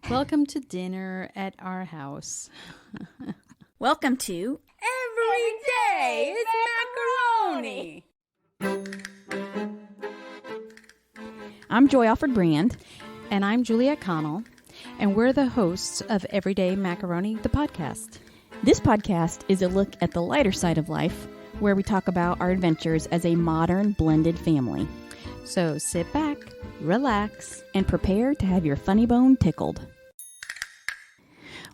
Welcome to dinner at our house. Welcome to Every Day is Macaroni. I'm Joy Alfred Brand. And I'm Juliette Connell. And we're the hosts of Everyday Macaroni, the podcast. This podcast is a look at the lighter side of life, where we talk about our adventures as a modern blended family. So sit back, relax, and prepare to have your funny bone tickled.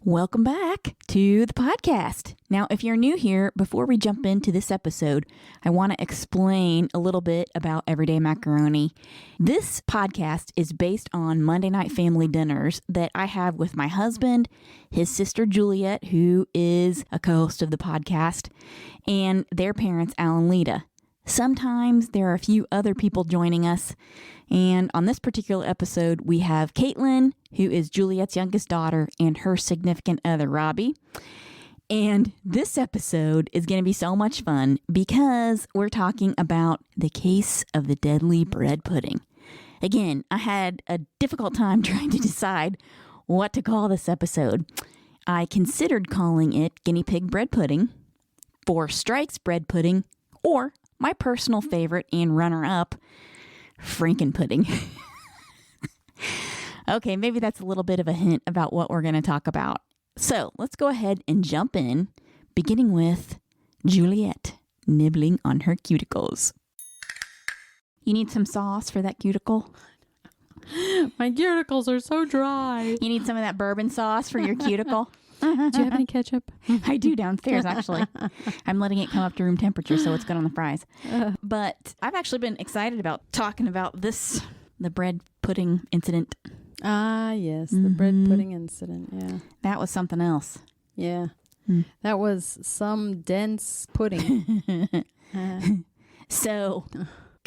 Welcome back to the podcast. Now, if you're new here, before we jump into this episode, I want to explain a little bit about Everyday Macaroni. This podcast is based on Monday night family dinners that I have with my husband, his sister Juliette, who is a co-host of the podcast, and their parents, Al and Lita. Sometimes there are a few other people joining us, and on this particular episode, we have Caitlin, who is Juliette's youngest daughter, and her significant other, Robbie. And this episode is going to be so much fun because we're talking about the case of the deadly bread pudding. Again, I had a difficult time trying to decide what to call this episode. I considered calling it Guinea Pig Bread Pudding, Four Strikes Bread Pudding, or my personal favorite and runner-up, Franken pudding. Okay, maybe that's a little bit of a hint about what we're going to talk about. So let's go ahead and jump in, beginning with Juliette nibbling on her cuticles. You need some sauce for that cuticle? My cuticles are so dry. You need some of that bourbon sauce for your cuticle? Do you have any ketchup? I do downstairs, actually. I'm letting it come up to room temperature, so it's good on the fries. But I've actually been excited about talking about this, the bread pudding incident. Ah, yes, the bread pudding incident, yeah. That was something else. Yeah, that was some dense pudding. So,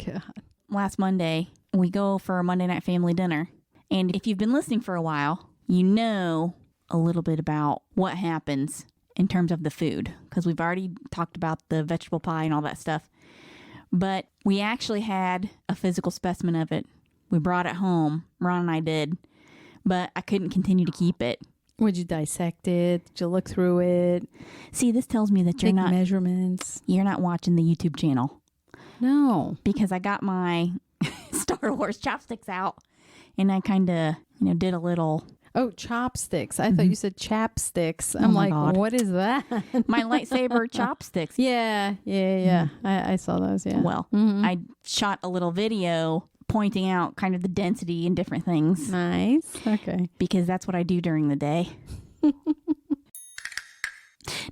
God. Last Monday, we go for a Monday night family dinner. And if you've been listening for a while, you know a little bit about what happens in terms of the food, because we've already talked about the vegetable pie and all that stuff. But we actually had a physical specimen of it. We brought it home. Ron and I did. But I couldn't continue to keep it. Would you dissect it? Did you look through it? See, this tells me that Take measurements. You're not watching the YouTube channel. No. Because I got my Star Wars chopsticks out and I kind of, did a little... Oh, chopsticks. I thought you said chapsticks. I'm like, God. What is that? My lightsaber chopsticks. Yeah. I saw those, yeah. Well, I shot a little video pointing out kind of the density and different things. Nice. Okay. Because that's what I do during the day.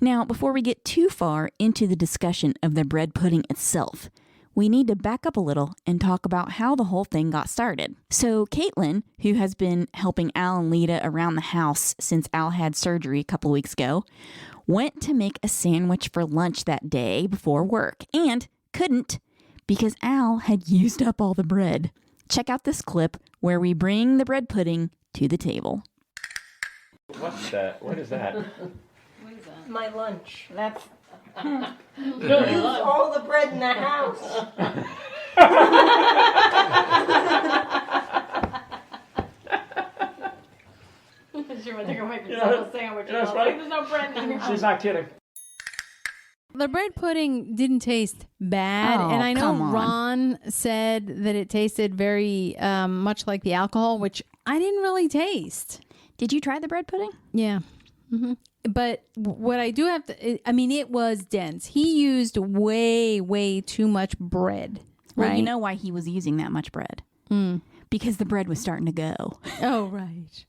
Now, before we get too far into the discussion of the bread pudding itself, we need to back up a little and talk about how the whole thing got started. So Caitlin, who has been helping Al and Lita around the house since Al had surgery a couple of weeks ago, went to make a sandwich for lunch that day before work and couldn't because Al had used up all the bread. Check out this clip where we bring the bread pudding to the table. What's that? What is that? My lunch. That's... Use all the bread in the house. Sure, I think I might be a sandwich. Right? There's no bread in here. She's not kidding. The bread pudding didn't taste bad, Oh, and I know come on. Ron said that it tasted very much like the alcohol, which I didn't really taste. Did you try the bread pudding? Yeah. But what I do have to, it was dense. He used way too much bread. Well, right? you know why he was using that much bread. Because the bread was starting to go. Oh, right.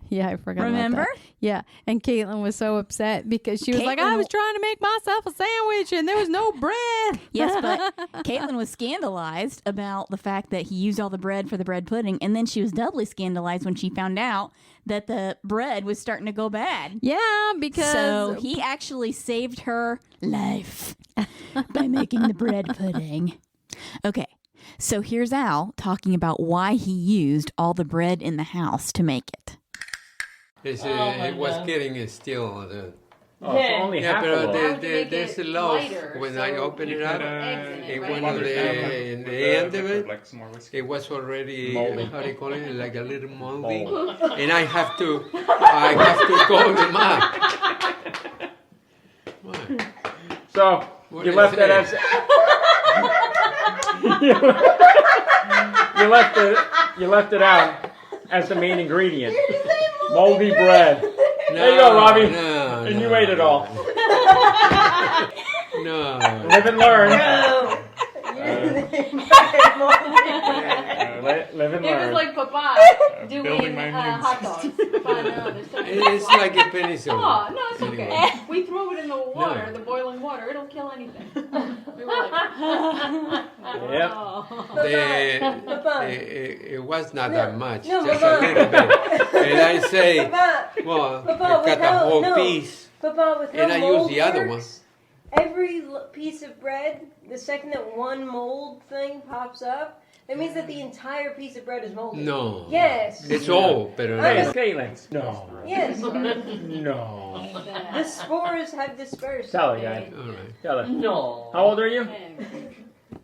Yeah, I forgot Remember? about that. Yeah, and Caitlin was so upset because she was like, I was trying to make myself a sandwich and there was no bread. Yes, but Caitlin was scandalized about the fact that he used all the bread for the bread pudding, and then she was doubly scandalized when she found out that the bread was starting to go bad. Yeah, because... So he actually saved her life by making the bread pudding. Okay. So here's Al talking about why he used all the bread in the house to make it. It was getting still Oh, so only Yeah, half but a loaf. How would you make there's a it loaf. lighter, When so I open you it up, put eggs in it, in right? one of in the end of it, like some more whiskey. it was already Moldy. how do you call it? Like a little moldy, Mold. and I have to go them up. What? So What you did left it that as say? you left it out as the main ingredient. Moldy bread. There you go, Robbie. No, And you no, ate it all. No. Live and learn. No. Live and It was learn. like Papa Building doing my immune hot dogs. Papa, no, there's something It's wrong. like a penicillin. Oh, no, it's okay. Anyway. We throw it in the water, No. the boiling water. It'll kill anything. We were like, Yep. oh. It was not that much, no, just Papa. a little bit. And I say, Papa, well, Papa, I cut the whole no. piece, Papa, with how and I use mold the other one. works, every piece of bread, the second that one mold thing pops up, that means that the entire piece of bread is moldy. No. Yes. It's all, but Hey, Caitlin. No. Yes. No. The spores have dispersed. Tell her, guy. all right. Tell her. No. How old are you?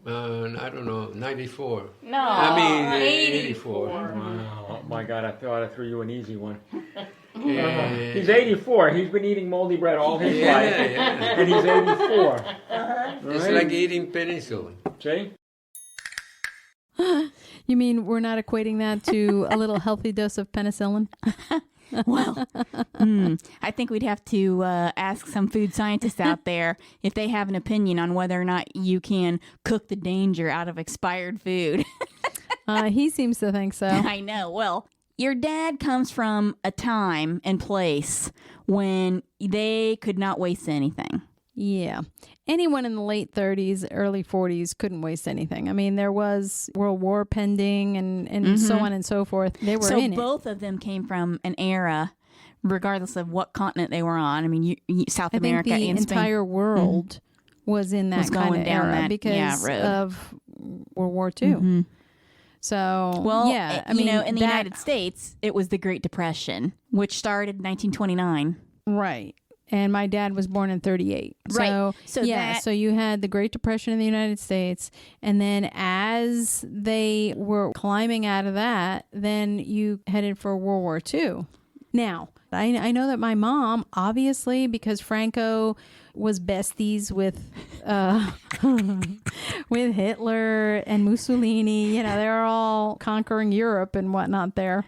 I don't know, 94. No. I mean, 84. 84. Wow. Oh my God! I thought I threw you an easy one. And- He's 84. He's been eating moldy bread all his yeah, life, yeah. and he's 84. It's Right? like eating penicillin. See? You mean we're not equating that to a little healthy dose of penicillin? Well, I think we'd have to ask some food scientists out there if they have an opinion on whether or not you can cook the danger out of expired food. He seems to think so. I know. Well, your dad comes from a time and place when they could not waste anything. Yeah. Anyone in the late 30s, early 40s couldn't waste anything. I mean, there was World War pending and so on and so forth. They were So in it. both of them came from an era, regardless of what continent they were on. I mean, South I think America the and Spain. entire world was in that Was kind going of down era that, because road. of World War II. So, Well, yeah, I you mean, know, in the that- United States, it was the Great Depression, which started in 1929. Right. And my dad was born in 38. Right. So, So yeah, that- so you had the Great Depression in the United States. And then as they were climbing out of that, then you headed for World War II. Now, I know that my mom, obviously, because Franco was besties with with Hitler and Mussolini, you know, they're all conquering Europe and whatnot there.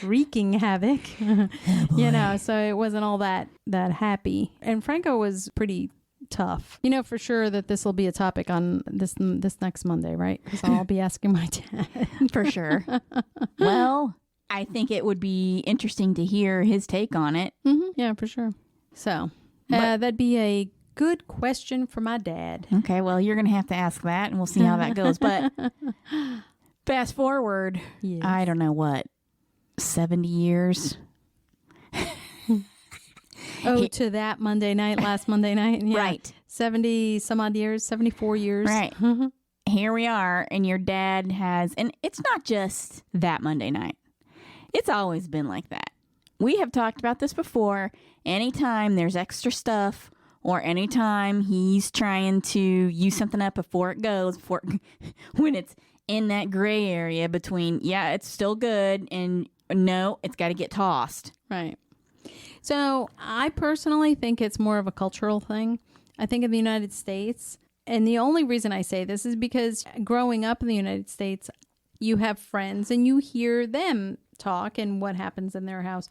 Wreaking havoc, you know, so it wasn't all that happy. And Franco was pretty tough. You know for sure that this will be a topic on this next Monday, right? Because I'll be asking my dad. For sure. Well, I think it would be interesting to hear his take on it. Yeah, for sure. So that'd be a good question for my dad. Okay, well, you're going to have to ask that, and we'll see how that goes. But fast forward, Yes. I don't know what, 70 years? Oh, to that Monday night, last Monday night. Yeah. Right. 70 some odd years, 74 years. Right. Here we are, and your dad has, and it's not just that Monday night. It's always been like that. We have talked about this before. Anytime there's extra stuff, or anytime he's trying to use something up before it goes, when it's in that gray area between, yeah, it's still good, and no, it's got to get tossed. Right. So I personally think it's more of a cultural thing. I think in the United States, and the only reason I say this is because growing up in the United States, you have friends and you hear them talk and what happens in their house.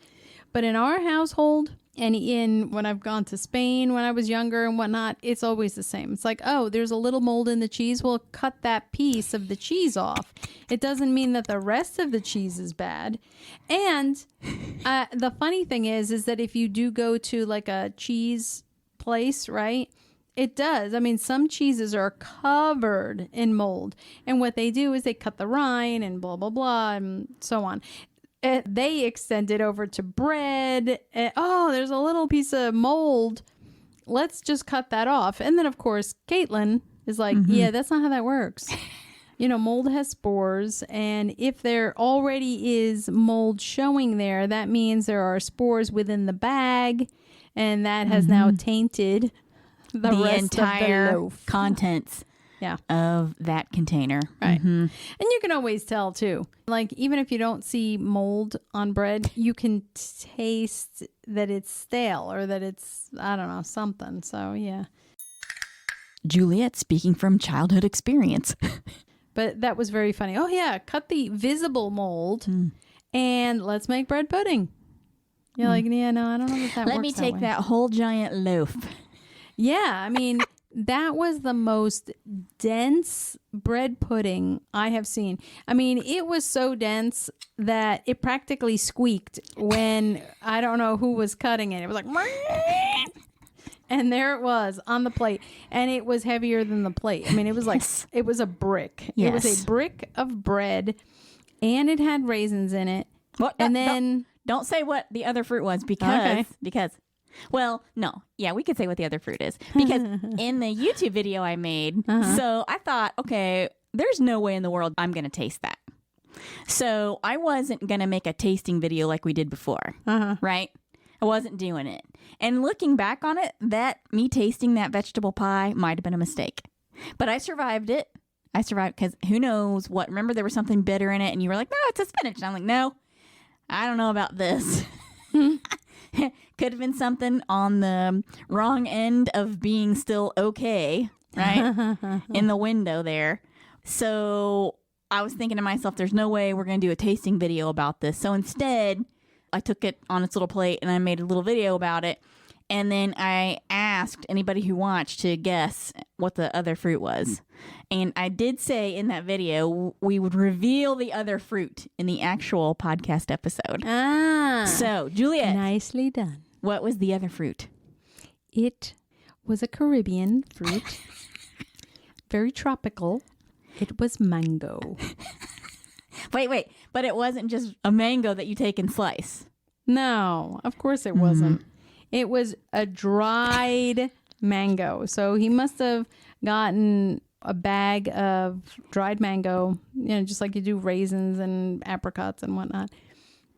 But in our household, and when I've gone to Spain when I was younger and whatnot, it's always the same. It's like, oh, there's a little mold in the cheese. Well, cut that piece of the cheese off. It doesn't mean that the rest of the cheese is bad. And the funny thing is that if you do go to like a cheese place, right? It does. I mean, some cheeses are covered in mold. And what they do is they cut the rind and blah, blah, blah, and so on. They extend it over to bread. Oh, there's a little piece of mold. Let's just cut that off. And then, of course, Caitlin is like, yeah, that's not how that works. You know, mold has spores. And if there already is mold showing there, that means there are spores within the bag. And that has now tainted the rest entire of the loaf. contents Yeah. of that container. Right. And you can always tell too. Like even if you don't see mold on bread, you can taste that it's stale or that it's, I don't know, something. So yeah. Juliet speaking from childhood experience. But that was very funny. Oh yeah, cut the visible mold and let's make bread pudding. You're like, yeah, no, I don't know if that Let works me that take way. that whole giant loaf. Yeah, I mean, that was the most dense bread pudding I have seen. I mean, it was so dense that it practically squeaked when I don't know who was cutting it. It was like, and there it was on the plate, and it was heavier than the plate. I mean, it was like, it was a brick. It was Yes. a brick of bread, and it had raisins in it. What? And then, Don't say what the other fruit was because well, no. Yeah, we could say what the other fruit is because in the YouTube video I made, so I thought, okay, there's no way in the world I'm going to taste that. So I wasn't going to make a tasting video like we did before, right? I wasn't doing it. And looking back on it, that me tasting that vegetable pie might have been a mistake. But I survived it. I survived because who knows what. Remember there was something bitter in it and you were like, no, it's a spinach. And I'm like, no, I don't know about this. Could have been something on the wrong end of being still okay, right? In the window there. So I was thinking to myself, there's no way we're going to do a tasting video about this. So instead, I took it on its little plate and I made a little video about it. And then I asked anybody who watched to guess what the other fruit was. And I did say in that video, we would reveal the other fruit in the actual podcast episode. So, Juliet, nicely done. what was the other fruit? It was a Caribbean fruit, very tropical. It was mango. Wait. But it wasn't just a mango that you take and slice. No, of course it wasn't. It was a dried mango. So he must have gotten a bag of dried mango, just like you do raisins and apricots and whatnot.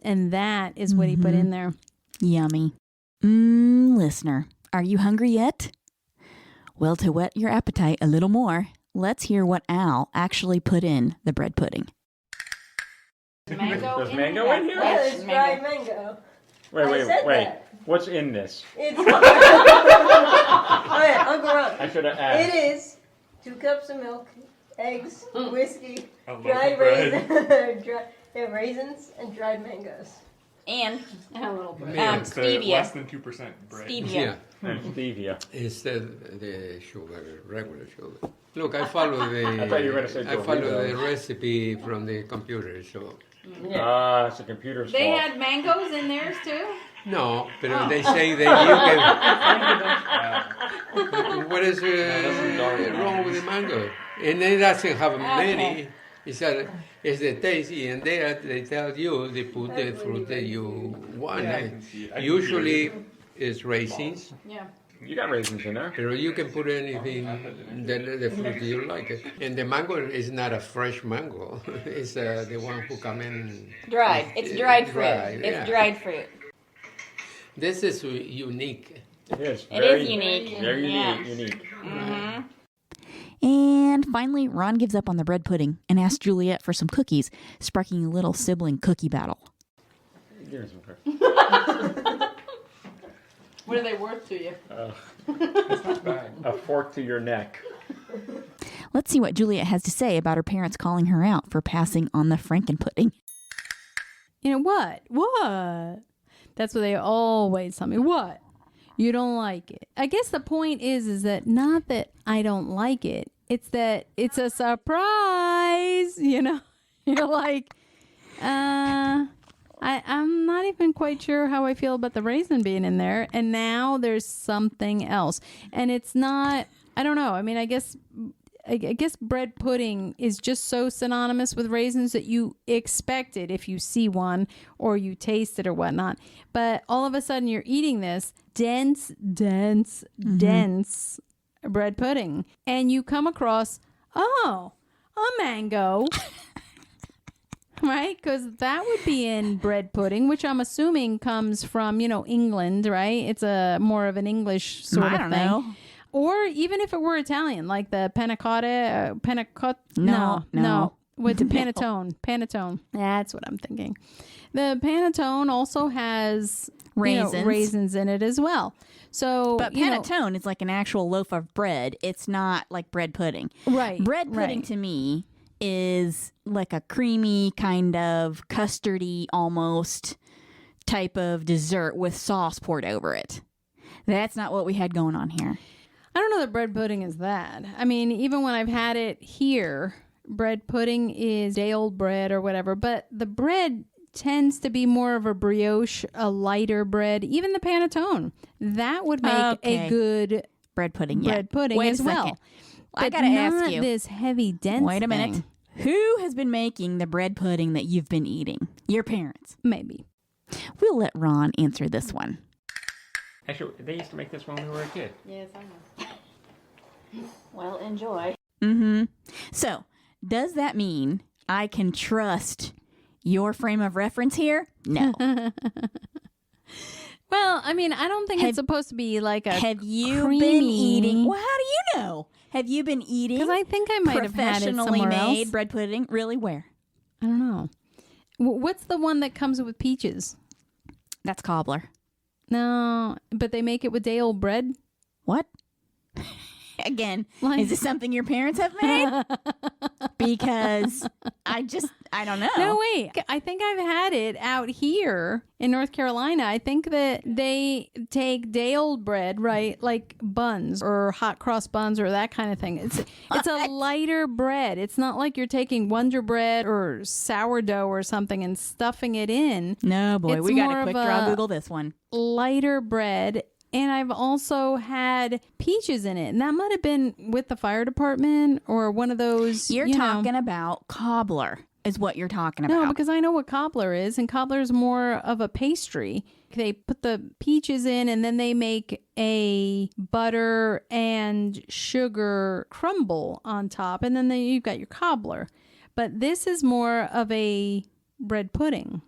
And that is what he put in there. Yummy. Listener, are you hungry yet? Well, to whet your appetite a little more, let's hear what Al actually put in the bread pudding. There's mango in here? Yeah, it's dried mango. Wait. that. What's in this? It's Alright, Uncle Ron. I should have asked. It is 2 cups of milk, eggs, whiskey, A loaf dried of bread. raisins, and dried mangoes. And A little bit. It's stevia. less than 2% bread. Yeah, And stevia. it's the sugar, regular sugar. Look, I follow the. I thought you were gonna say I follow Doritos. the recipe from the computer, so. It's a computer's They fault. had mangoes in theirs too? No, but they say that you can. What is wrong with the mango? And it doesn't have many. It's the tasty, and they tell you they put the fruit that you want. Yeah, I can see it. I can see Usually, it. it's raisins, Yeah. You got raisins in there. but you can put anything the fruit that you like. And the mango is not a fresh mango. It's the one who come in. dried. It's dried fruit. Dried, yeah. It's dried fruit. This is unique. It is. It is unique. Very Yeah. unique. And finally, Ron gives up on the bread pudding and asks Juliet for some cookies, sparking a little sibling cookie battle. Give me some cookies. What are they worth to you? It's not bad. A fork to your neck. Let's see what Juliet has to say about her parents calling her out for passing on the frankenpudding. You know what? What? That's what they always tell me. What? You don't like it. I guess the point is that not that I don't like it. It's that it's a surprise, You're like, I'm not even quite sure how I feel about the raisin being in there. And now there's something else. And it's not, I don't know. I mean, I guess bread pudding is just so synonymous with raisins that you expect it if you see one or you taste it or whatnot. But all of a sudden you're eating this dense bread pudding. And you come across, a mango. right? Because that would be in bread pudding, which I'm assuming comes from, England, right? It's a more of an English sort I of don't thing. know. Or even if it were Italian, like the panna cotta, No. With the panettone. That's what I'm thinking. The panettone also has raisins in it as well. So, But panettone is like an actual loaf of bread. It's not like bread pudding. Right. Bread pudding to me is like a creamy kind of custardy almost type of dessert with sauce poured over it. That's not what we had going on here. I don't know that bread pudding is that. I mean, even when I've had it here, bread pudding is day-old bread or whatever, but the bread tends to be more of a brioche, a lighter bread. Even the panettone, that would make a good bread pudding. Bread pudding Wait as a well. second. I But gotta not ask you. this heavy dense. Wait a minute. thing. Who has been making the bread pudding that you've been eating? Your parents. Maybe. We'll let Ron answer this one. Actually, they used to make this when we were a kid. Yes, I know. Well, enjoy. Mm-hmm. So, does that mean I can trust your frame of reference here? No. Well, I mean, I don't think it's supposed to be like a Have you creamy, been eating? Well, how do you know? Have you been eating? Because I think I might have had it professionally somewhere made else. bread pudding. Really, where? I don't know. What's the one that comes with peaches? That's cobbler. No, but they make it with day-old bread. What? Again, Like- is this something your parents have made? Because I don't know. No, wait. I think I've had it out here in North Carolina. I think that they take day-old bread, right, like buns or hot cross buns or that kind of thing. It's a lighter bread. It's not like you're taking Wonder Bread or sourdough or something and stuffing it in. No, boy, It's we got more to of quick draw a- Google this one. Lighter bread. And I've also had peaches in it. And that might have been with the fire department or one of those. You're you know. talking about cobbler is what you're talking about. No, because I know what cobbler is, and cobbler is more of a pastry. They put the peaches in, and then they make a butter and sugar crumble on top, and then you've got your cobbler. But this is more of a bread pudding.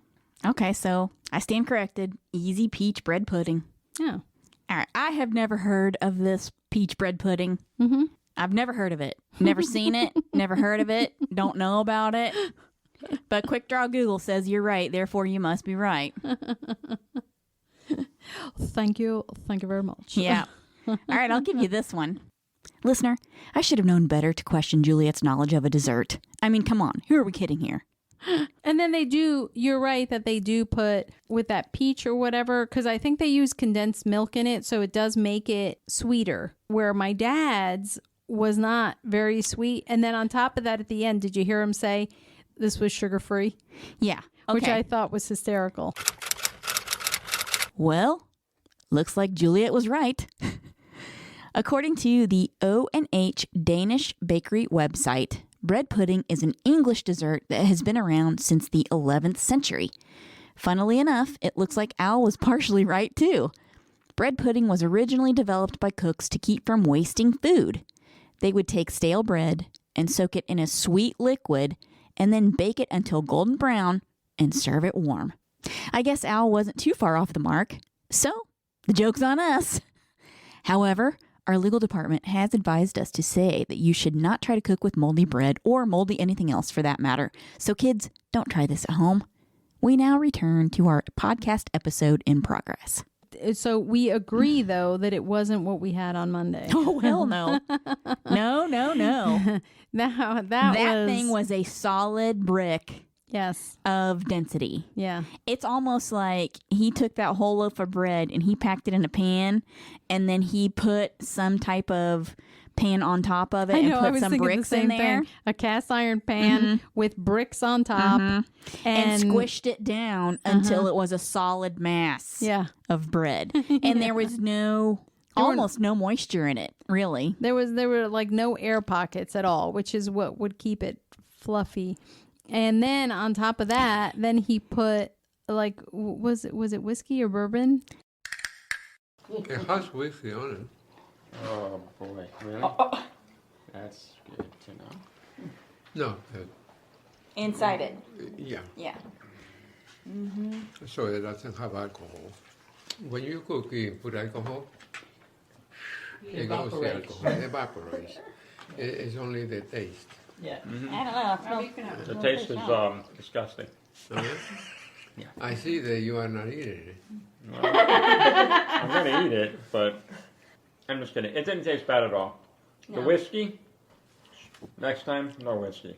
Okay, so I stand corrected. Easy peach bread pudding. Yeah. All right, I have never heard of this peach bread pudding. Mm-hmm. I've never heard of it. Never seen it. Never heard of it. Don't know about it. But Quick Draw Google says you're right, therefore you must be right. Thank you. Thank you very much. Yeah. All right, I'll give you this one. Listener, I should have known better to question Juliet's knowledge of a dessert. I mean, come on, who are we kidding here? And then you're right that they do put with that peach or whatever, because I think they use condensed milk in it, so it does make it sweeter. Where my dad's was not very sweet. And then on top of that, at the end, did you hear him say this was sugar-free? Yeah. Okay. Which I thought was hysterical. Well, looks like Juliet was right. According to the O&H Danish Bakery website, bread pudding is an English dessert that has been around since the 11th century. Funnily enough, it looks like Al was partially right too. Bread pudding was originally developed by cooks to keep from wasting food. They would take stale bread and soak it in a sweet liquid and then bake it until golden brown and serve it warm. I guess Al wasn't too far off the mark, so the joke's on us. However, our legal department has advised us to say that you should not try to cook with moldy bread or moldy anything else for that matter. So kids, don't try this at home. We now return to our podcast episode in progress. So we agree, though, that it wasn't what we had on Monday. Oh, hell no. No. That thing was a solid brick Yes. of density. Yeah. It's almost like he took that whole loaf of bread and he packed it in a pan and then he put some type of pan on top of it I and know, I put was some thinking bricks the same in there thing. A cast iron pan with bricks on top and squished it down until it was a solid mass Yeah. of bread. And there was almost no moisture in it, really. There were like no air pockets at all, which is what would keep it fluffy. And then on top of that, then he put like was it whiskey or bourbon? It has whiskey on it. Oh boy, really? That's good to know. No, inside it. Yeah. Yeah. So it doesn't have alcohol. When you cook, you put alcohol. It goes the alcohol. It evaporates. It's only the taste. I don't know. The taste is disgusting. Uh-huh. I see that you are not eating it. I'm gonna eat it, but I'm just kidding. It didn't taste bad at all. The whiskey, next time, no whiskey.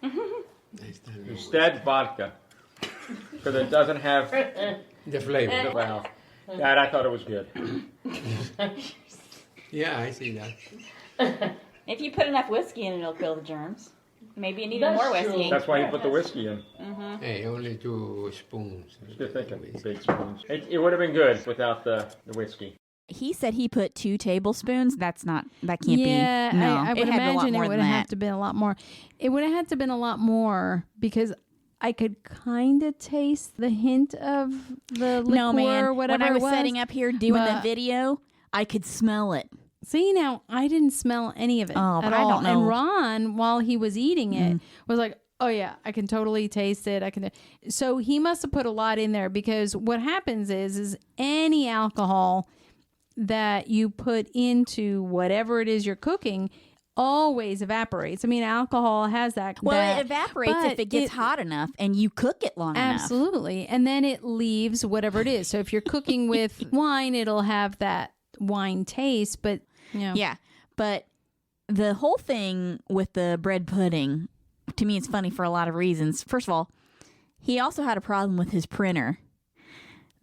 Next time. Instead, vodka. Because it doesn't have The flavor. Wow. Dad, I thought it was good. Yeah, I see that. If you put enough whiskey in it, it'll kill the germs. Maybe you need more whiskey. That's why you put the whiskey in. Hey, only 2 spoons. Good thinking. Big spoons. It would have been good without the whiskey. He said he put 2 tablespoons. That can't be. Yeah, No, I would it had a lot imagine it more would than have that. to been a lot more. It would have had to been a lot more because I could kind of taste the hint of the liquor No, man. or whatever When I was it was. setting up here doing the but- video, I could smell it. See, now I didn't smell any of it Oh, at but I all. don't know. And Ron, while he was eating it, was like, "Oh yeah, I can totally taste it. I can." So he must have put a lot in there because what happens is any alcohol that you put into whatever it is you're cooking always evaporates. I mean, alcohol has that. Well, that- it evaporates but if it gets hot enough and you cook it long enough. Absolutely. And then it leaves whatever it is. So if you're cooking with wine, it'll have that wine taste, but Yeah, but the whole thing with the bread pudding, to me, it's funny for a lot of reasons. First of all, he also had a problem with his printer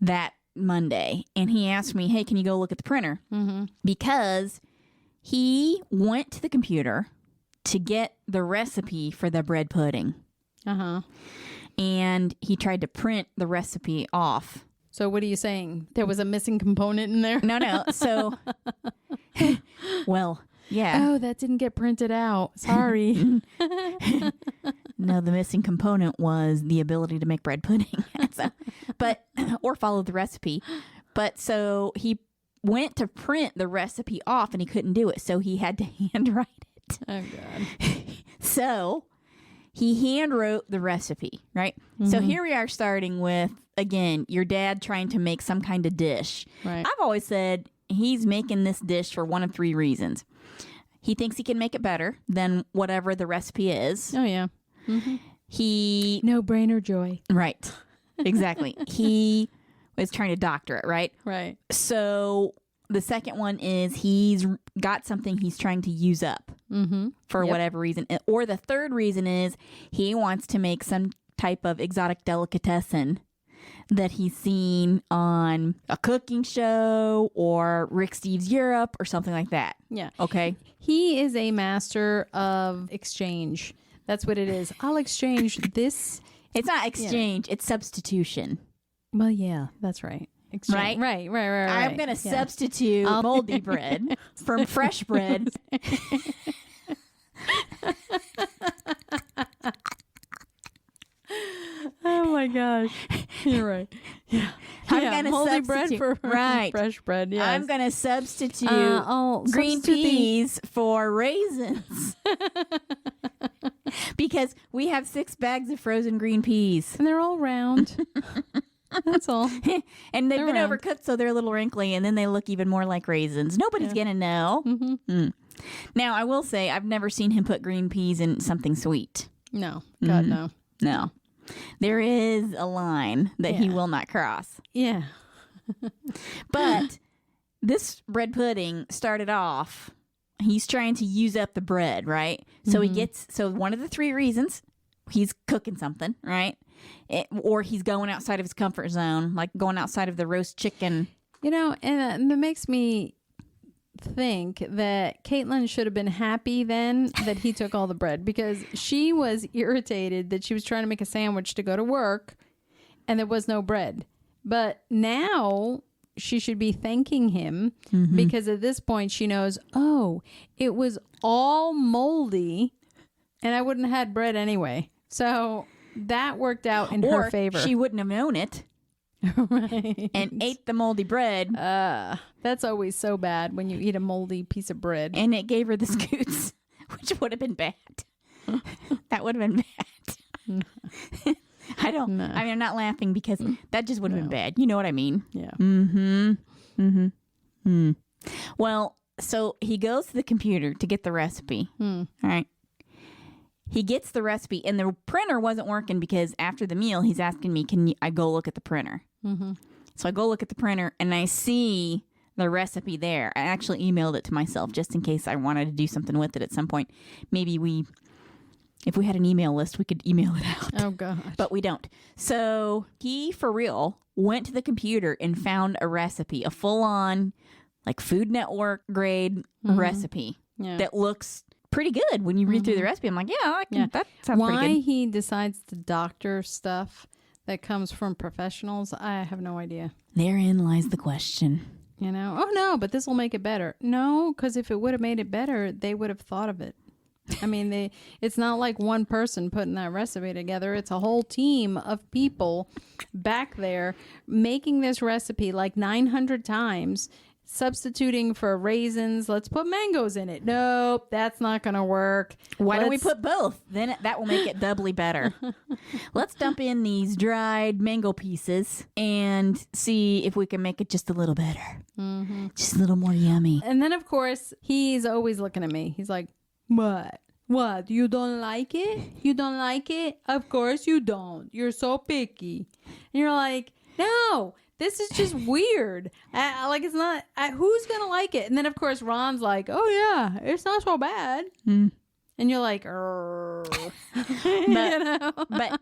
that Monday, and he asked me, "Hey, can you go look at the printer?" Because he went to the computer to get the recipe for the bread pudding, and he tried to print the recipe off. So what are you saying? There was a missing component in there? No. So, well, yeah. Oh, that didn't get printed out. Sorry. No, the missing component was the ability to make bread pudding. Or follow the recipe. But so he went to print the recipe off and he couldn't do it. So he had to handwrite it. Oh, God. So he hand wrote the recipe, right? So here we are starting with, again, your dad trying to make some kind of dish. Right. I've always said he's making this dish for one of 3 reasons. He thinks he can make it better than whatever the recipe is. Oh, yeah. He No brainer joy. Right. Exactly. He was trying to doctor it, right? Right. So the second one is he's got something he's trying to use up for whatever reason. Or the third reason is he wants to make some type of exotic delicatessen that he's seen on a cooking show or Rick Steves Europe or something like that. Yeah. Okay. He is a master of exchange. That's what it is. I'll exchange this. It's not exchange, it's substitution. Well, yeah, that's right. Exchange. Right? Right. I'm going to substitute moldy bread for fresh bread. Oh my gosh. You're right. Yeah. I'm Yeah, gonna moldy bread substitute- for right. fresh bread. Yes. I'm going to substitute I'll green substitute the- peas for raisins. Because we have 6 bags of frozen green peas. And they're all round. That's all. And they've They're been round. overcooked, so they're a little wrinkly, and then they look even more like raisins. Nobody's going to know. Now, I will say, I've never seen him put green peas in something sweet. No. God, no. No. There is a line that he Yeah. will not cross. Yeah. But this bread pudding started off, he's trying to use up the bread, right? So so one of the 3 reasons, he's cooking something, right? Or he's going outside of his comfort zone, like going outside of the roast chicken. You know, and that makes me think that Caitlin should have been happy then that he took all the bread because she was irritated that she was trying to make a sandwich to go to work and there was no bread. But now she should be thanking him because at this point she knows, oh, it was all moldy and I wouldn't have had bread anyway. So that worked out in her favor. She wouldn't have known it Right. and ate the moldy bread, That's always so bad when you eat a moldy piece of bread. and it gave her the scoots, which would have been bad. That would have been bad. I don't. No. I mean, I'm not laughing because that just would have been bad. You know what I mean? Yeah. Well, so he goes to the computer to get the recipe. All right. He gets the recipe, and the printer wasn't working because after the meal, he's asking me, "Can I go look at the printer?" So I go look at the printer, and I see the recipe there. I actually emailed it to myself just in case I wanted to do something with it at some point. Maybe if we had an email list, we could email it out. Oh, gosh. But we don't. So he, for real, went to the computer and found a recipe, a full-on, like, Food Network grade recipe Yeah. that looks pretty good when you read through the recipe. I'm like, that sounds Why pretty good. he decides to doctor stuff that comes from professionals, I have no idea. Therein lies the question. You know? Oh, no, but this will make it better. No, because if it would have made it better, they would have thought of it. I mean, it's not like one person putting that recipe together. It's a whole team of people back there making this recipe like 900 times, substituting for raisins. Let's put mangoes in it. Nope, that's not going to work. Why don't we Let's- put both? Then that will make it doubly better. Let's dump in these dried mango pieces and see if we can make it just a little better. Just a little more yummy. And then, of course, he's always looking at me. He's like, what? What? You don't like it? You don't like it? Of course you don't. You're so picky. And you're like, no, this is just weird. Like, it's not, who's going to like it? And then, of course, Ron's like, oh, yeah, it's not so bad. And you're like, you know? But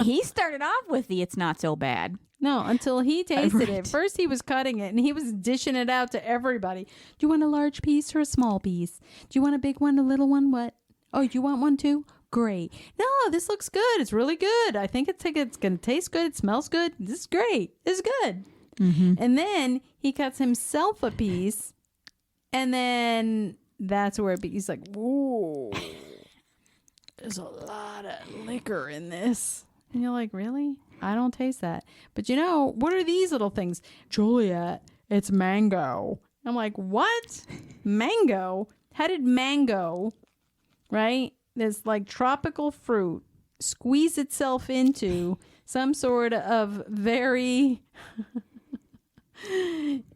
he started off with the "it's not so bad." No, until he tasted Right. it. First, he was cutting it, and he was dishing it out to everybody. Do you want a large piece or a small piece? Do you want a big one, a little one? What? Oh, you want one too? Great. No, this looks good. It's really good. I think it's going to taste good. It smells good. This is great. This is good. And then he cuts himself a piece, and then that's where he's like, whoa, there's a lot of liquor in this. And you're like, really? I don't taste that. But you know, what are these little things? Juliet, it's mango. I'm like, what? Mango? How did mango, right? This like tropical fruit squeeze itself into some sort of very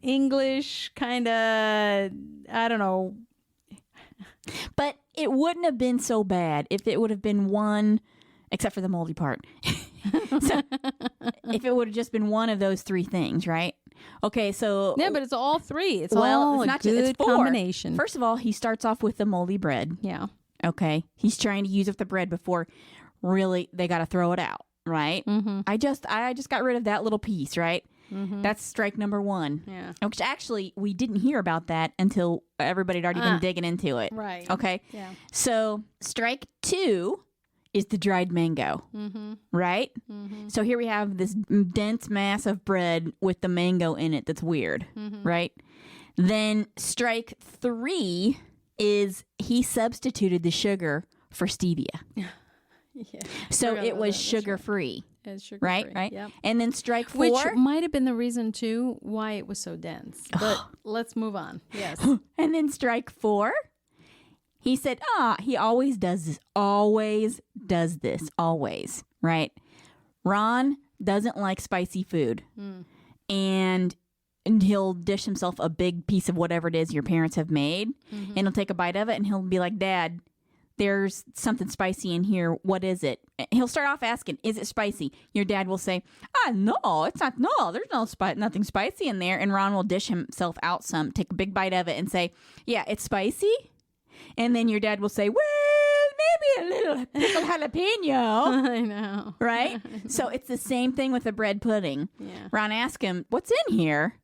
English kind of, I don't know. But it wouldn't have been so bad if it would have been one, except for the moldy part. So, if it would have just been one of those three things, right? Okay, so Yeah, but it's all three. It's all a good it's four. combination. First of all, he starts off with the moldy bread. Yeah. Okay, he's trying to use up the bread before really they got to throw it out, right? I just got rid of that little piece, right? That's strike number one. Yeah. Which actually we didn't hear about that until everybody had already been digging into it. Right. Okay. Yeah. So strike two is the dried mango, right? So here we have this dense mass of bread with the mango in it that's weird, right? Then strike three is he substituted the sugar for stevia. Yeah. So Forgot it was about that, that's sugar free, It's sugar right? free. Right? Yep. And then strike four. Which might have been the reason too why it was so dense. But let's move on. Yes. And then strike four, he said, he always does this. Always does this. Always. Right? Ron doesn't like spicy food. And he'll dish himself a big piece of whatever it is your parents have made. And he'll take a bite of it and he'll be like, Dad, there's something spicy in here. What is it? He'll start off asking, is it spicy? Your dad will say, no, it's not. No, there's nothing spicy in there. And Ron will dish himself out some, take a big bite of it and say, yeah, it's spicy. And then your dad will say, well, maybe a little pickled jalapeno. I know. Right? So it's the same thing with the bread pudding. Yeah. Ron asks him, what's in here?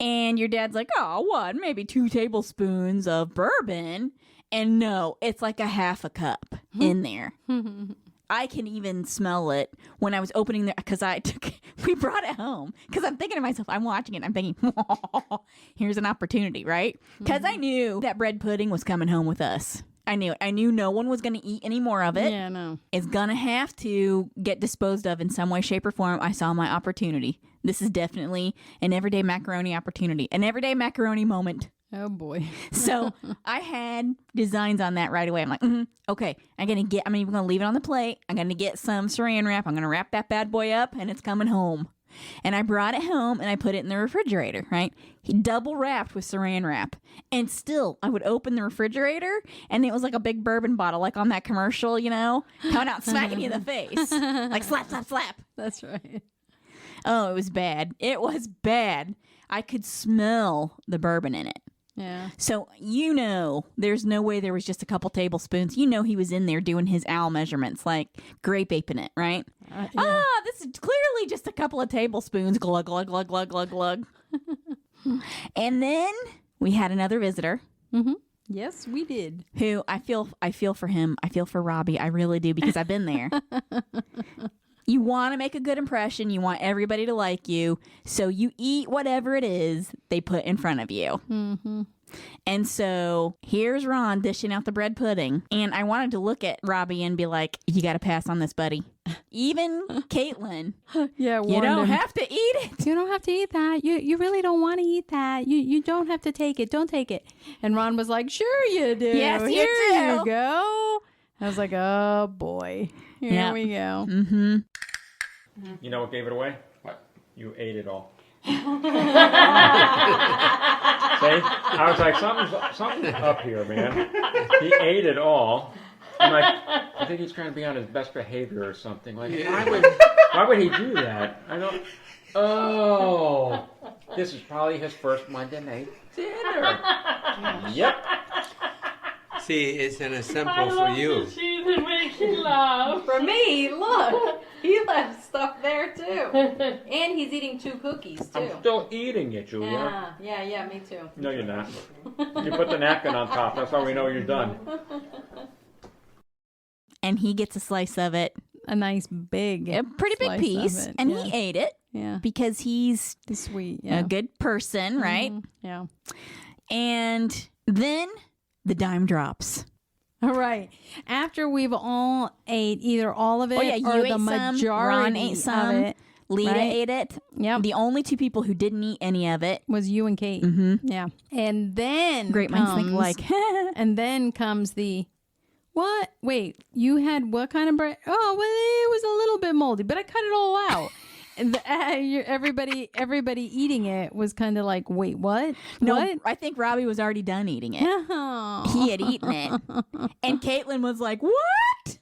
And your dad's like, maybe 2 tablespoons of bourbon. And no, it's like a half a cup in there. I can even smell it when I was opening the, because we brought it home. Because I'm thinking to myself, I'm watching it, I'm thinking, here's an opportunity, right? Because I knew that bread pudding was coming home with us. I knew it. I knew no one was going to eat any more of it. Yeah, no. It's going to have to get disposed of in some way, shape, or form. I saw my opportunity. This is definitely an everyday macaroni opportunity, an everyday macaroni moment. Oh boy. So I had designs on that right away. I'm like, okay, I'm even going to leave it on the plate. I'm going to get some saran wrap. I'm going to wrap that bad boy up and it's coming home. And I brought it home and I put it in the refrigerator, right? He double wrapped with saran wrap. And still, I would open the refrigerator and it was like a big bourbon bottle, like on that commercial, coming out smacking you in the face. Like slap, slap, slap. That's right. Oh, it was bad. It was bad. I could smell the bourbon in it. Yeah. So, there's no way there was just a couple tablespoons. He was in there doing his owl measurements, like grape aping it, right? Yeah. This is clearly just a couple of tablespoons. Glug, glug, glug, glug, glug, glug. And then we had another visitor. Mm-hmm. Yes, we did. Who I feel for him. I feel for Robbie. I really do, because I've been there. You want to make a good impression. You want everybody to like you. So you eat whatever it is they put in front of you. Mm-hmm. And so here's Ron dishing out the bread pudding. And I wanted to look at Robbie and be like, you got to pass on this, buddy. Even Caitlin. Yeah, You don't have to eat it. You don't have to eat that. You really don't want to eat that. You don't have to take it. Don't take it. And Ron was like, sure you do. Yes, you Here do. you go. I was like, oh boy. Here we go. Mm-hmm. You know what gave it away? What? You ate it all. See? I was like, something's up here, man. He ate it all. I'm like, I think he's trying to be on his best behavior or something. Like, why would he do that? I don't. Oh, this is probably his first Monday night dinner. Yep. See, it's an example for you. It makes you laugh. For me, look, he left stuff there too, and he's eating 2 cookies too. I'm still eating it, Julia. Yeah, me too. No, you're not. You put the napkin on top. That's how we know you're done. And he gets a slice of it. A nice big, A pretty big slice piece. of it. And yeah. he ate it Yeah. because he's Sweet. Yeah. a good person, right? Mhm. Yeah. And then the dime drops. All right. After we've all ate either all of it Oh, yeah, you or ate the some, majority Ron ate some, of it, Lita right? ate it. Yep. The only 2 people who didn't eat any of it. was you and Kate. Mm-hmm. Yeah. And then Great minds think alike. and then comes the what? Wait, you had what kind of bread? Oh, well, it was a little bit moldy, but I cut it all out. And everybody eating it was kind of like, wait, what? No, What? I think Robbie was already done eating it. Oh. He had eaten it. And Caitlin was like, what?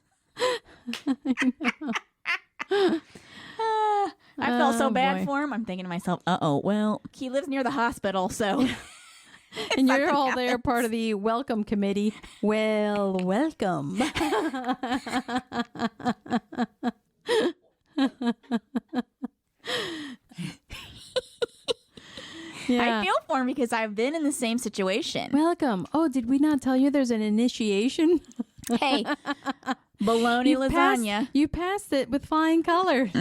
I felt so Oh, bad boy. for him. I'm thinking to myself, well, he lives near the hospital, so. And you're all there, part of the welcome committee. Well, welcome. Yeah. I feel for him because I've been in the same situation. Welcome. Oh, did we not tell you there's an initiation? Hey, bologna lasagna. You passed it with flying colors.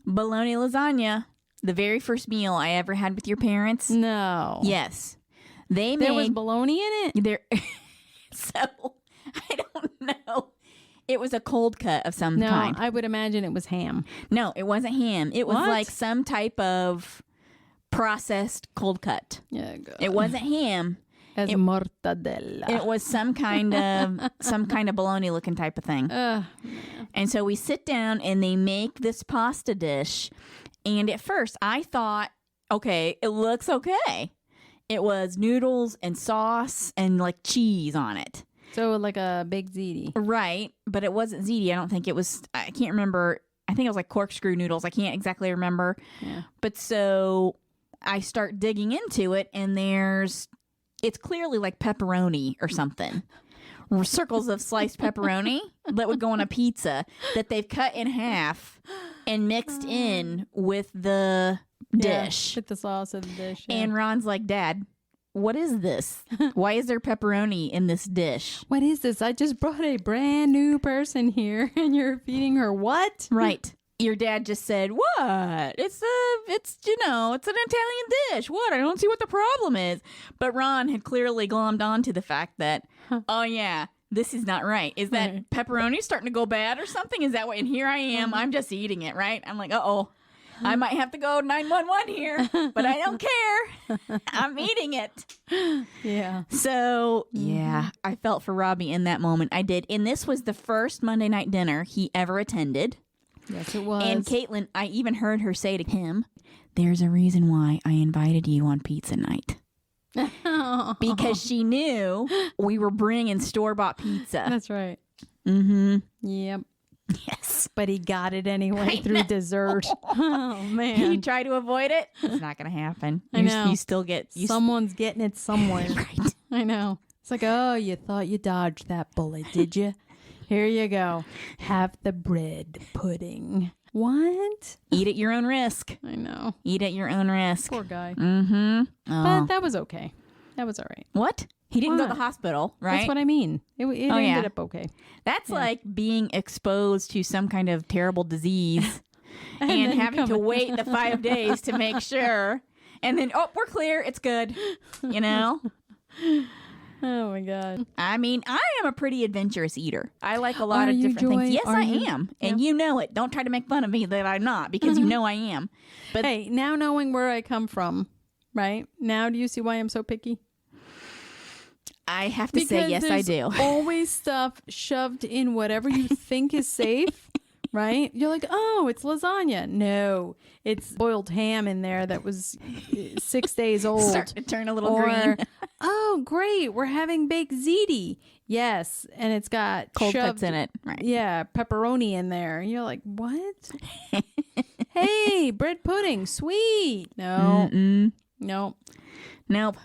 Bologna lasagna. The very first meal I ever had with your parents. No. Yes. They There made was bologna in it? there. So I don't know. It was a cold cut of some No, kind. I would imagine it was ham. No, it wasn't ham. It was What? like some type of processed cold cut. Yeah, good. It wasn't ham. As mortadella. It was some kind of bologna looking type of thing. And so we sit down and they make this pasta dish. And at first I thought, okay, it looks okay. It was noodles and sauce and like cheese on it. So like a big ziti. Right. But it wasn't ziti. I don't think it was. I can't remember. I think it was like corkscrew noodles. I can't exactly remember. Yeah. But so I start digging into it and it's clearly like pepperoni or something. Circles of sliced pepperoni that would go on a pizza that they've cut in half and mixed in with the dish. Yeah, with the sauce of the dish. Yeah. And Ron's like, Dad, what is this? Why is there pepperoni in this dish? What is this? I just brought a brand new person here and you're feeding her what? Right. Your dad just said, what? It's an Italian dish. What? I don't see what the problem is. But Ron had clearly glommed on to the fact that, oh yeah, this is not right. Is that Right. pepperoni starting to go bad or something? Is that what? And here I am. I'm just eating it, right? I'm like, uh-oh. I might have to go 911 here, but I don't care. I'm eating it. Yeah. So, yeah, I felt for Robbie in that moment. I did. And this was the first Monday night dinner he ever attended. Yes, it was. And Caitlin, I even heard her say to him, there's a reason why I invited you on pizza night. Because she knew we were bringing store-bought pizza. That's right. Mm-hmm. Yep. Yes. But he got it anyway through dessert. Oh, man. You try to avoid it, it's not going to happen. I know. You still get... Someone's getting it somewhere. Right. I know. It's like, oh, you thought you dodged that bullet, did you? Here you go. Have the bread pudding. What? Eat at your own risk. I know. Eat at your own risk. Poor guy. Mm-hmm. But that was okay. That was all right. What? He didn't go to What? the hospital, right? That's what I mean. It ended yeah. up okay. That's like being exposed to some kind of terrible disease and then having to wait the 5 days to make sure. And then, oh, we're clear. It's good. You know? Oh, my God. I mean, I am a pretty adventurous eater. I like a lot Are of you, different Joy? things. Yes, Are I you? am. And you know it. Don't try to make fun of me that I'm not, because you know I am. But Hey, now knowing where I come from, right? Now do you see why I'm so picky? I have to say, yes, I there's do. always stuff shoved in whatever you think is safe, right? You're like, oh, it's lasagna. No, it's boiled ham in there that was 6 days old. Starting to turn a little Or, green. oh, great, we're having baked ziti. Yes, and it's got Cold shoved, cuts in it. Right. Yeah, pepperoni in there. And you're like, what? Hey, bread pudding, sweet. No, Mm-mm. no. Nope.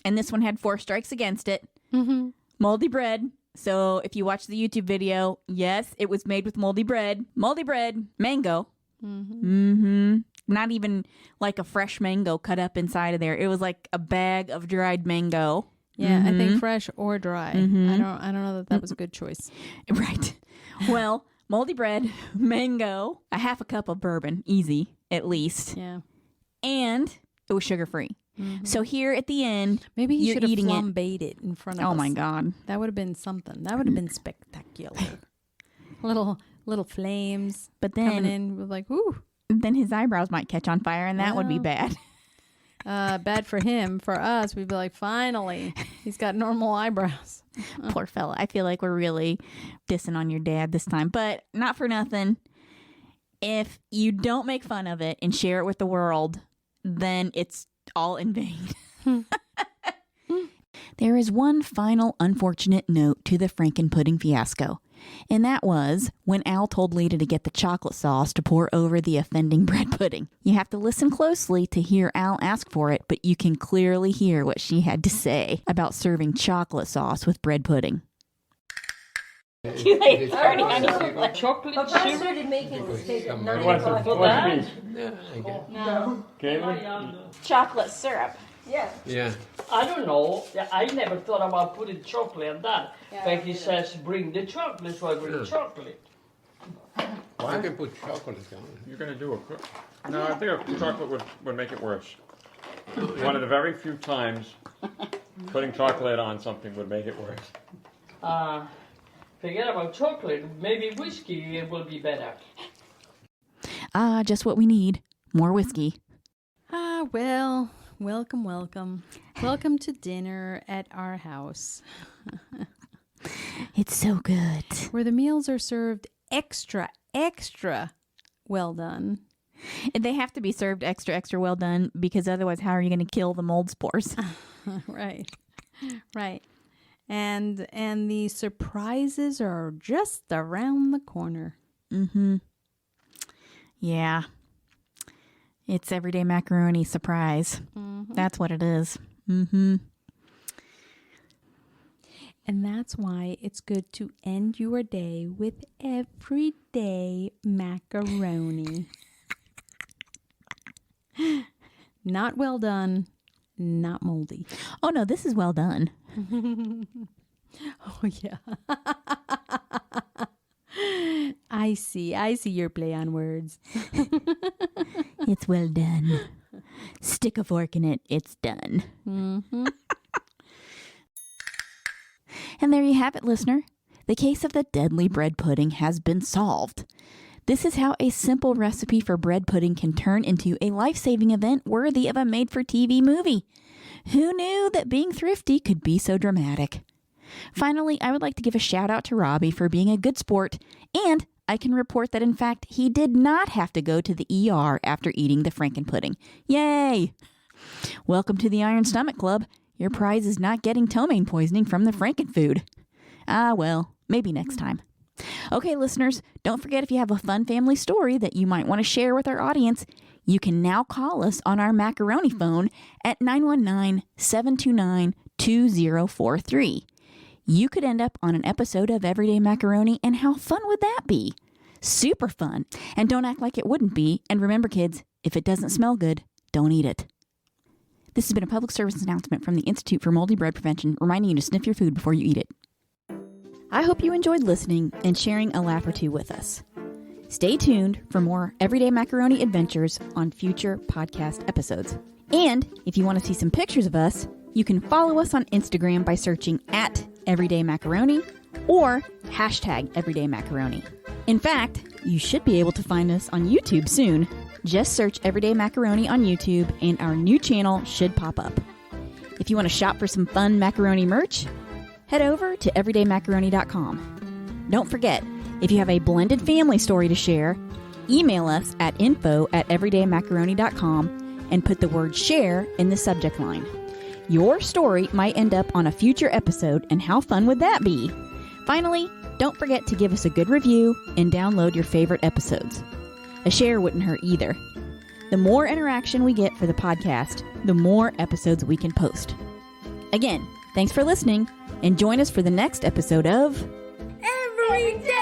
And this one had 4 strikes against it. Mm-hmm. Moldy bread. So if you watch the YouTube video, yes, it was made with moldy bread. Moldy bread, mango. Mm-hmm. Not even like a fresh mango cut up inside of there. It was like a bag of dried mango. Yeah, I think fresh or dry. I don't know that was a good choice. Right. Well, moldy bread, mango, a half a cup of bourbon, easy, at least. Yeah. And it was sugar-free. So here at the end, Maybe he you're should have eating it. flambéed it in front of us. Oh my God. That would have been something. That would have been spectacular. little flames But coming then, in with like, ooh. then his eyebrows might catch on fire, and that would be Well. bad. Bad for him. For us, we'd be like, finally, he's got normal eyebrows. Poor fella. I feel like we're really dissing on your dad this time, but not for nothing. If you don't make fun of it and share it with the world, then it's all in vain. There is one final unfortunate note to the Frankenpudding fiasco, and that was when Al told Lita to get the chocolate sauce to pour over the offending bread pudding. You have to listen closely to hear Al ask for it, but you can clearly hear what she had to say about serving chocolate sauce with bread pudding. Too late. Chocolate Papa syrup. started making this cake at 9 What's o'clock. the piece? Yeah, I guess. No. Caitlin? Chocolate syrup. Yeah. Yeah. I don't know. I never thought about putting chocolate on that. But he says, bring the chocolate, so I bring chocolate. I can put chocolate on it. You're going to do No, I think a chocolate would make it worse. One of the very few times putting chocolate on something would make it worse. Forget about chocolate. Maybe whiskey will be better. Ah, just what we need. More whiskey. Well, welcome. Welcome to dinner at our house, It's so good. where the meals are served extra well done. They have to be served extra well done, because otherwise how are you going to kill the mold spores? Right. And the surprises are just around the corner. Mm-hmm. Yeah. It's everyday macaroni surprise. Mm-hmm. That's what it is. Mm-hmm. And that's why it's good to end your day with everyday macaroni. Not well done, not moldy. Oh, no, this is well done. Oh, yeah. I see your play on words. It's well done. Stick a fork in it. It's done. Mm-hmm. And there you have it, listener. The case of the deadly bread pudding has been solved. This is how a simple recipe for bread pudding can turn into a life-saving event worthy of a made-for-TV movie. Who knew that being thrifty could be so dramatic? Finally, I would like to give a shout out to Robbie for being a good sport, and I can report that in fact he did not have to go to the ER after eating the frankenpudding. Yay! Welcome to the Iron Stomach Club. Your prize is not getting ptomaine poisoning from the frankenfood. Ah, well, maybe next time. Okay, listeners, don't forget if you have a fun family story that you might want to share with our audience, you can now call us on our Macaroni phone at 919-729-2043. You could end up on an episode of Everyday Macaroni, and how fun would that be? Super fun. And don't act like it wouldn't be. And remember, kids, if it doesn't smell good, don't eat it. This has been a public service announcement from the Institute for Moldy Bread Prevention, reminding you to sniff your food before you eat it. I hope you enjoyed listening and sharing a laugh or two with us. Stay tuned for more Everyday Macaroni adventures on future podcast episodes. And if you want to see some pictures of us, you can follow us on Instagram by searching @EverydayMacaroni or #EverydayMacaroni. In fact, you should be able to find us on YouTube soon. Just search Everyday Macaroni on YouTube and our new channel should pop up. If you want to shop for some fun macaroni merch, head over to everydaymacaroni.com. Don't forget, if you have a blended family story to share, email us at info@everydaymacaroni.com and put the word share in the subject line. Your story might end up on a future episode, and how fun would that be? Finally, don't forget to give us a good review and download your favorite episodes. A share wouldn't hurt either. The more interaction we get for the podcast, the more episodes we can post. Again, thanks for listening, and join us for the next episode of Every day.